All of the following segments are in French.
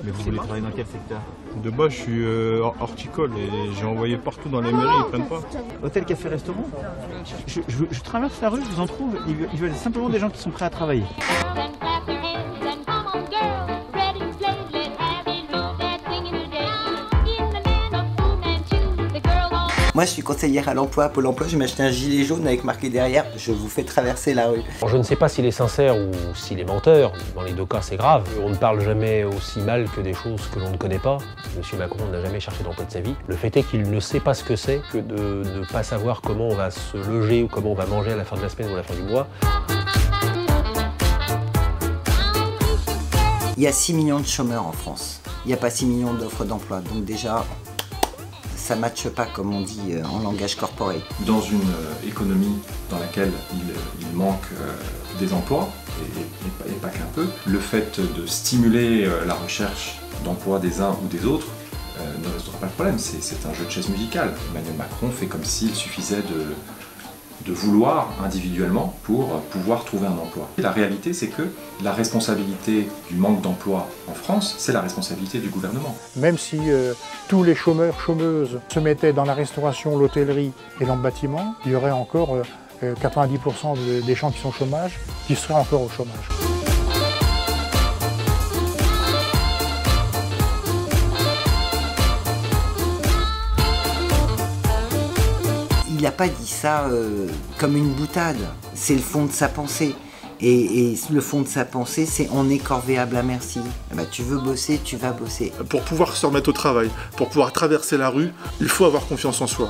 Mais vous voulez travailler dans quel secteur? De base, je suis horticole et j'ai envoyé partout dans les mairies, ils prennent pas. Hôtel, café, restaurant. Je traverse la rue, je vous en trouve. Ils veulent simplement des gens qui sont prêts à travailler. Moi, je suis conseillère à l'emploi, à Pôle emploi, je vais m'acheter un gilet jaune avec marqué derrière « Je vous fais traverser la rue ». Je ne sais pas s'il est sincère ou s'il est menteur. Dans les deux cas, c'est grave. On ne parle jamais aussi mal que des choses que l'on ne connaît pas. Monsieur Macron n'a jamais cherché d'emploi de sa vie. Le fait est qu'il ne sait pas ce que c'est que de ne pas savoir comment on va se loger ou comment on va manger à la fin de la semaine ou à la fin du mois. Il y a 6 millions de chômeurs en France. Il n'y a pas 6 millions d'offres d'emploi. Donc déjà, ça ne matche pas, comme on dit en langage corporate. Dans une économie dans laquelle il manque des emplois, et pas qu'un peu, le fait de stimuler la recherche d'emploi des uns ou des autres ne résoudra pas le problème. C'est un jeu de chaises musicales. Emmanuel Macron fait comme s'il suffisait de vouloir individuellement pour pouvoir trouver un emploi. La réalité, c'est que la responsabilité du manque d'emploi en France, c'est la responsabilité du gouvernement. Même si tous les chômeurs, chômeuses se mettaient dans la restauration, l'hôtellerie et dans le bâtiment, il y aurait encore 90% des gens qui sont au chômage qui seraient encore au chômage. Il n'a pas dit ça comme une boutade, c'est le fond de sa pensée. Et le fond de sa pensée, c'est on est corvéable à merci. Bah, tu veux bosser, tu vas bosser. Pour pouvoir se remettre au travail, pour pouvoir traverser la rue, il faut avoir confiance en soi.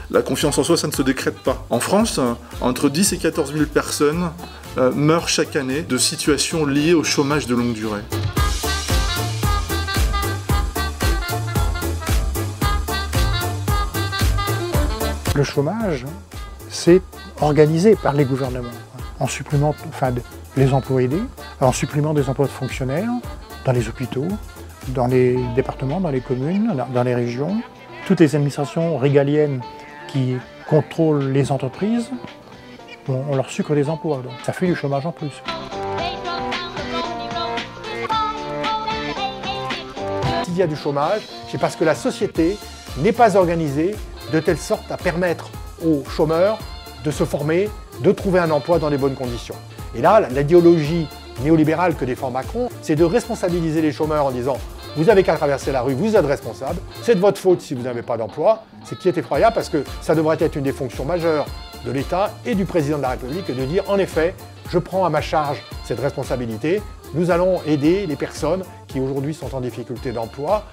La confiance en soi, ça ne se décrète pas. En France, entre 10 et 14 000 personnes meurent chaque année de situations liées au chômage de longue durée. Le chômage, c'est organisé par les gouvernements, en supplément les emplois aidés, en supplément des emplois de fonctionnaires, dans les hôpitaux, dans les départements, dans les communes, dans les régions. Toutes les administrations régaliennes qui contrôlent les entreprises, on leur sucre des emplois, donc ça fait du chômage en plus. S'il y a du chômage, c'est parce que la société n'est pas organisée de telle sorte à permettre aux chômeurs de se former, de trouver un emploi dans les bonnes conditions. Et là, l'idéologie néolibérale que défend Macron, c'est de responsabiliser les chômeurs en disant « Vous avez qu'à traverser la rue, vous êtes responsable, c'est de votre faute si vous n'avez pas d'emploi ». C'est qui est effroyable parce que ça devrait être une des fonctions majeures de l'État et du président de la République de dire « En effet, je prends à ma charge cette responsabilité, nous allons aider les personnes qui aujourd'hui sont en difficulté d'emploi ».